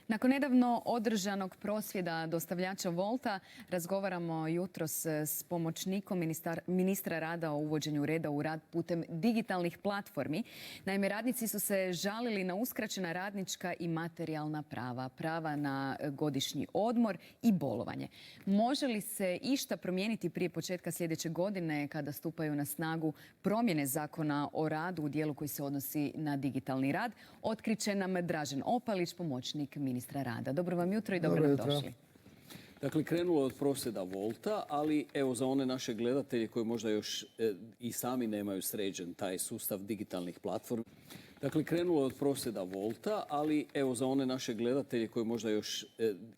Nakon nedavno održanog prosvjeda dostavljača Wolta razgovaramo jutros s pomoćnikom ministra rada o uvođenju reda u rad putem digitalnih platformi. Naime, radnici su se žalili na uskraćena radnička i materijalna prava, prava na godišnji odmor i bolovanje. Može li se išta promijeniti prije početka sljedeće godine kada stupaju na snagu promjene Zakona o radu u dijelu koji se odnosi na digitalni rad? Otkriće nam Dražen Opalić, pomoćnik ministra rada. Dobro vam jutro i dobro nam došli. Dakle, krenulo je od prosvjeda Wolta, ali evo za one naše gledatelje koji možda još i sami nemaju sređen taj sustav digitalnih platformi. Dakle, krenulo je od prosvjeda Wolta, ali evo za one naše gledatelje koji možda još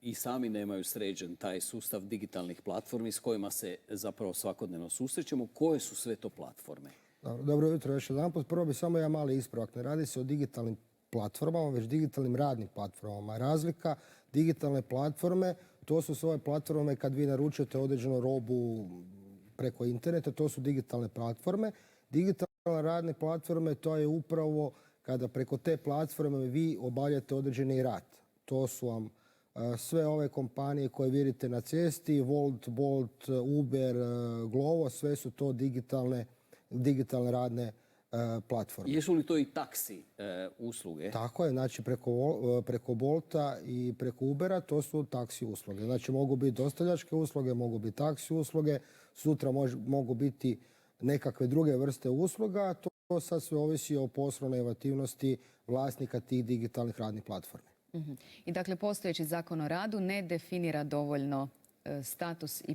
i sami nemaju sređen taj sustav digitalnih platformi s kojima se zapravo svakodnevno susrećemo. Koje su sve to platforme? Dobro jutro još jedanput. Prvo bi samo jedan mali ispravak. Ne radi se o digitalnim platformama, već digitalnim radnim platformama. Razlika digitalne platforme, to su svoje platforme kad vi naručujete određenu robu preko interneta, to su digitalne platforme. Digitalne radne platforme, to je upravo kada preko te platforme vi obavljate određeni rad. To su vam sve ove kompanije koje vidite na cesti, Wolt, Bolt, Uber, Glovo, sve su to digitalne radne platforme. Jesu li to i taksi usluge? Tako je, znači preko Bolta i preko Ubera to su taksi usluge. Znači mogu biti dostavljačke usluge, mogu biti taksi usluge, sutra mogu biti nekakve druge vrste usluga. To sad sve ovisi o poslovnoj aktivnosti vlasnika tih digitalnih radnih platformi. I dakle, postojeći Zakon o radu ne definira dovoljno status i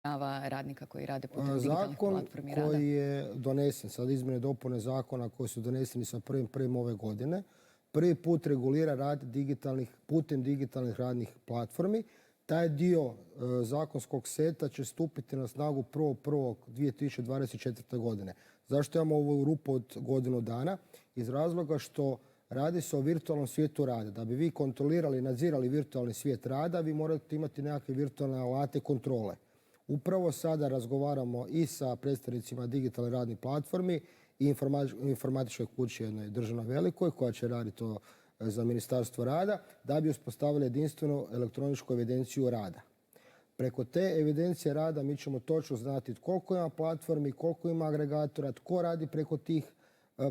prava radnika koji rade putem digitalnih platformi rada. Zakon koji je donesen, sad izmjene i dopune zakona koji su doneseni sa 1.1. ove godine, prvi put regulira rad putem digitalnih radnih platformi. Taj dio zakonskog seta će stupiti na snagu 1.1.2024. godine. Zašto imamo ovu rupu od godinu dana? Iz razloga što radi se o virtualnom svijetu rada. Da bi vi kontrolirali i nadzirali virtualni svijet rada, vi morate imati nekakve virtualne alate kontrole. Upravo sada razgovaramo i sa predstavnicima digitalne radnih platformi i informatičkoj kući jednoj državnoj velikoj koja će raditi to za Ministarstvo rada da bi uspostavili jedinstvenu elektroničku evidenciju rada. Preko te evidencije rada mi ćemo točno znati koliko ima platformi, koliko ima agregatora, tko radi preko tih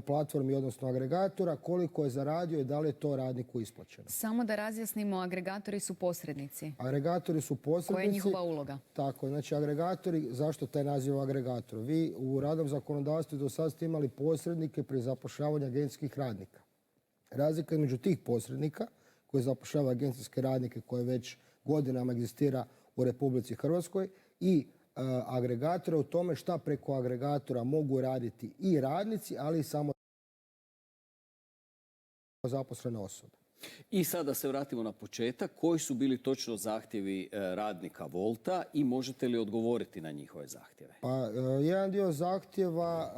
platformi, odnosno agregatora, koliko je zaradio i da li je to radniku isplaćeno. Samo da razjasnimo, agregatori su posrednici. Agregatori su posrednici. Koja je njihova uloga? Tako, znači agregatori, zašto taj naziv agregator? Vi u radnom zakonodavstvu do sad ste imali posrednike pri zapošljavanju agencijskih radnika. Razlika između tih posrednika koji zapošljavaju agencijske radnike koje već godinama egzistira u Republici Hrvatskoj i agregatora u tome šta preko agregatora mogu raditi i radnici, ali i samo zaposlene osobe. I sada se vratimo na početak. Koji su bili točno zahtjevi radnika Wolta i možete li odgovoriti na njihove zahtjeve? Pa, jedan dio zahtjeva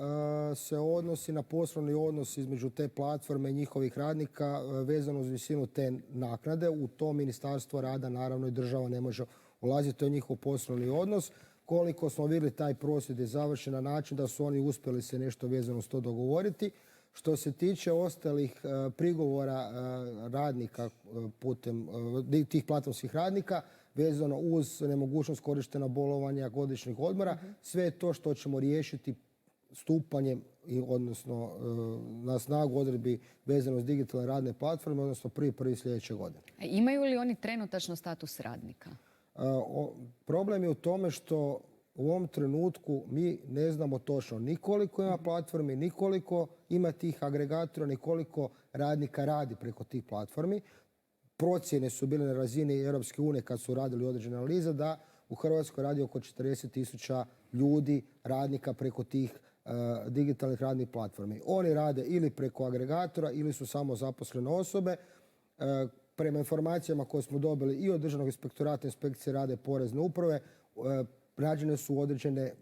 se odnosi na poslovni odnos između te platforme i njihovih radnika vezano uz visinu te naknade. U to Ministarstvo rada, naravno i država ne može ulaziti, to je njihov poslovni odnos. Koliko smo vidjeli, taj prosvjed je završen na način da su oni uspjeli se nešto vezano s to dogovoriti. Što se tiče ostalih prigovora radnika putem tih platformskih radnika vezano uz nemogućnost korištenja bolovanja, godišnjih odmora, sve je to što ćemo riješiti stupanjem, odnosno na snagu odredbi vezano uz digitalne radne platforme, odnosno 1.1. sljedeće godine. Imaju li oni trenutačno status radnika? Problem je u tome što u ovom trenutku mi ne znamo točno ni koliko ima platformi, ni koliko ima tih agregatora, ni koliko radnika radi preko tih platformi. Procjene su bile na razini Europske unije kad su radili određene analize da u Hrvatskoj radi oko 40.000 ljudi, radnika preko tih digitalnih radnih platformi. Oni rade ili preko agregatora ili su samo zaposlene osobe. Prema informacijama koje smo dobili i od Državnog inspektorata, inspekcije rada i porezne uprave, nađene su određene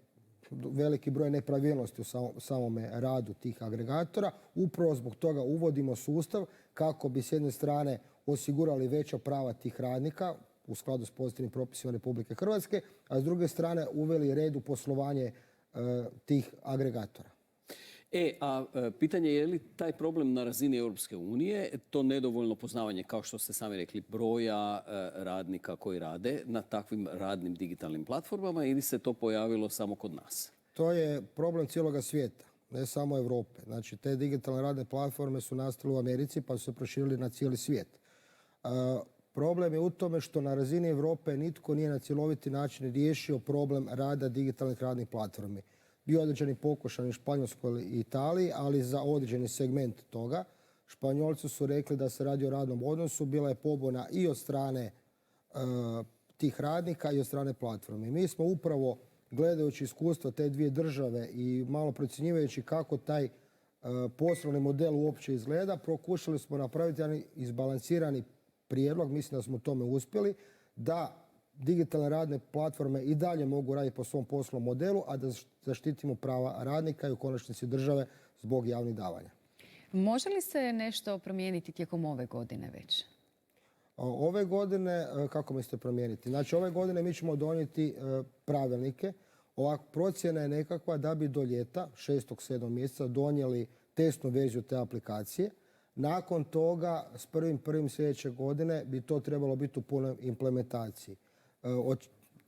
veliki broj nepravilnosti u samome radu tih agregatora. Upravo zbog toga uvodimo sustav kako bi s jedne strane osigurali veća prava tih radnika u skladu s pozitivnim propisima Republike Hrvatske, a s druge strane uveli red u poslovanje tih agregatora. Pitanje je li taj problem na razini Europske unije, to nedovoljno poznavanje, kao što ste sami rekli, broja radnika koji rade na takvim radnim digitalnim platformama ili se to pojavilo samo kod nas? To je problem cijeloga svijeta, ne samo Europe. Znači, te digitalne radne platforme su nastale u Americi pa su se proširili na cijeli svijet. Problem je u tome što na razini Europe nitko nije na cjeloviti način riješio problem rada digitalnih radnih platformi. Bio određeni pokušaj u Španjolskoj i Italiji, ali za određeni segment toga. Španjolci su rekli da se radi o radnom odnosu, bila je pobuna i od strane tih radnika i od strane platforme. Mi smo upravo, gledajući iskustva te dvije države i malo procjenjivajući kako taj poslovni model uopće izgleda, pokušali smo napraviti jedan izbalansirani prijedlog, mislim da smo u tome uspjeli, da digitalne radne platforme i dalje mogu raditi po svom poslovnom modelu, a da zaštitimo prava radnika i u konačnici države zbog javnih davanja. Može li se nešto promijeniti tijekom ove godine već? Ove godine, kako mislite promijeniti? Znači, ove godine mi ćemo donijeti pravilnike. Ova procjena je nekakva da bi do ljeta, 6. 7. mjeseca, donijeli testnu verziju te aplikacije. Nakon toga, s 1.1. sljedeće godine, bi to trebalo biti u punoj implementaciji.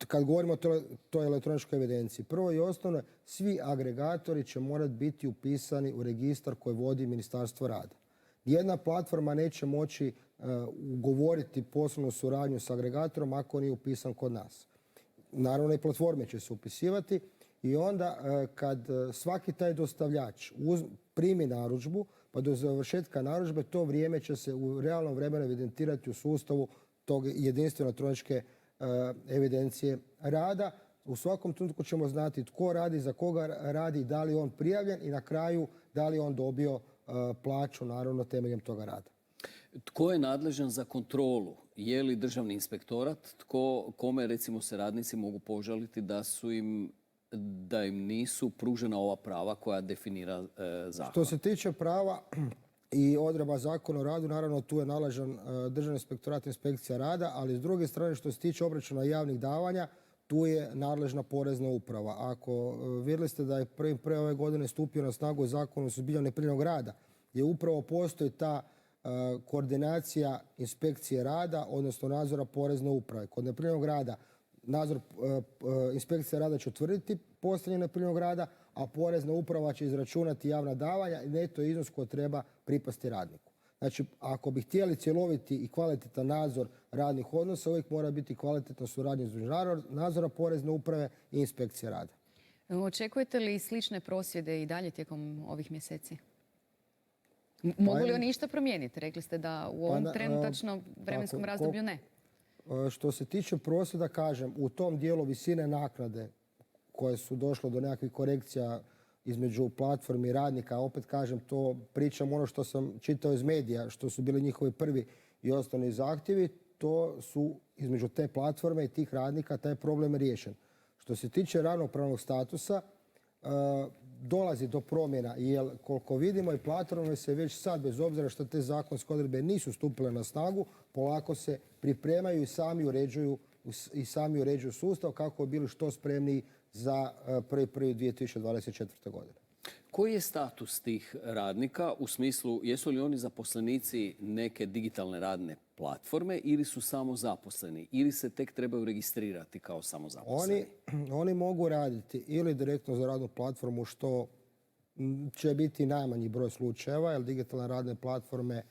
Kad govorimo o toj elektroničkoj evidenciji, prvo i osnovno, svi agregatori će morati biti upisani u registar koji vodi Ministarstvo rada. Nijedna platforma neće moći ugovoriti poslovnu suradnju s agregatorom ako nije upisan kod nas. Naravno i platforme će se upisivati i onda kad svaki taj dostavljač primi narudžbu, pa do završetka narudžbe, to vrijeme će se u realnom vremenu evidentirati u sustavu tog jedinstvene elektroničke evidencije rada. U svakom trenutku ćemo znati tko radi, za koga radi, da li je on prijavljen i na kraju da li je on dobio plaću, naravno, temeljem toga rada. Tko je nadležan za kontrolu? Je li državni inspektorat? Kome, recimo, se radnici mogu požaliti da im nisu pružena ova prava koja definira zakon? Što se tiče prava i odredba Zakona o radu, naravno tu je nalažan Državni inspektorat, inspekcija rada, ali s druge strane što se tiče obračuna javnih davanja, tu je nadležna porezna uprava. Ako vidjeli ste da je 1.1. ove godine stupio na snagu Zakon o suzbijanju neprijavljenog rada, gdje upravo postoji ta koordinacija inspekcije rada, odnosno nadzora porezne uprave. Kod neprijavljenog rada nadzor inspekcija rada će utvrditi postojanje neprijavljenog rada, a porezna uprava će izračunati javna davanja i neto iznos koji treba pripasti radniku. Znači, ako bi htjeli cjeloviti i kvalitetan nadzor radnih odnosa, uvijek mora biti kvalitetna suradnja između nadzora porezne uprave i inspekcije rada. Očekujete li slične prosvjede i dalje tijekom ovih mjeseci? Mogu li oni išta promijeniti? Rekli ste da u ovom trenutačno vremenskom razdoblju ne. Što se tiče prosvjeda, kažem, u tom dijelu visine naknade koje su došle do nekakvih korekcija između platformi i radnika, opet kažem, to pričam ono što sam čitao iz medija, što su bili njihovi prvi i osnovni zahtjevi, to su između te platforme i tih radnika taj problem riješen. Što se tiče ravnopravnog statusa, dolazi do promjena, jer koliko vidimo i platforme se već sad, bez obzira što te zakonske odredbe nisu stupile na snagu, polako se pripremaju i sami uređuju sustav kako bi bili što spremniji za 1.1.2024. godine. Koji je status tih radnika u smislu, jesu li oni zaposlenici neke digitalne radne platforme ili su samo zaposleni ili se tek trebaju registrirati kao samozaposleni? Oni mogu raditi ili direktno za radnu platformu, što će biti najmanji broj slučajeva, jer digitalne radne platforme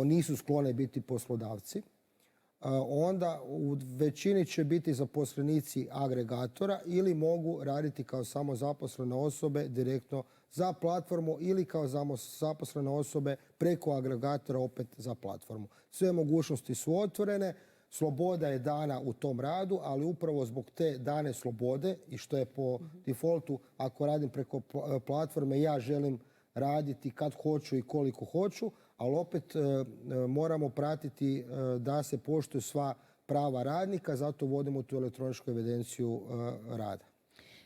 nisu sklone biti poslodavci. Onda u većini će biti zaposlenici agregatora ili mogu raditi kao samozaposlene osobe direktno za platformu ili kao zaposlene osobe preko agregatora opet za platformu. Sve mogućnosti su otvorene, sloboda je dana u tom radu, ali upravo zbog te dane slobode i što je po defaultu, ako radim preko platforme, ja želim raditi kad hoću i koliko hoću, ali opet moramo pratiti da se poštuju sva prava radnika, zato vodimo tu elektroničku evidenciju rada.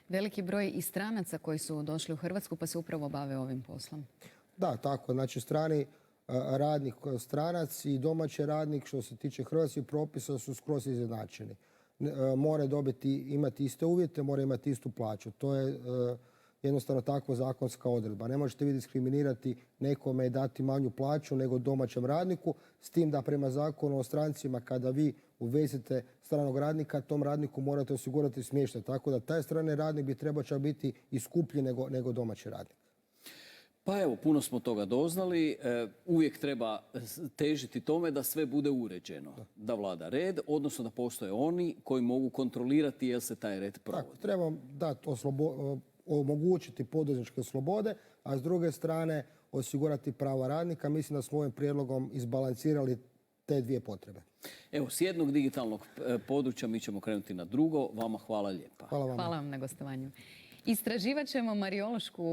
Veliki broj i stranaca koji su došli u Hrvatsku pa se upravo bave ovim poslom. Da, tako. Znači, strani radnik, stranac i domaći radnik, što se tiče hrvatskih propisa, su skroz izjednačeni. Mora imati iste uvjete, mora imati istu plaću. To je jednostavno takva zakonska odredba. Ne možete vi diskriminirati nekome i dati manju plaću nego domaćem radniku, s tim da prema zakonu o strancima kada vi uvezete stranog radnika, tom radniku morate osigurati smještaj. Tako da taj strani radnik bi trebao čak biti i skuplji nego domaći radnik. Pa evo, puno smo toga doznali. Uvijek treba težiti tome da sve bude uređeno, da vlada red, odnosno da postoje oni koji mogu kontrolirati jel se taj red provodi. Tako, treba dati omogućiti poduzetničke slobode, a s druge strane osigurati prava radnika. Mislim da smo ovim prijedlogom izbalansirali te dvije potrebe. Evo, s jednog digitalnog područja mi ćemo krenuti na drugo. Vama hvala lijepa. Hvala vam. Hvala vam na gostovanju. Istraživat ćemo mariološku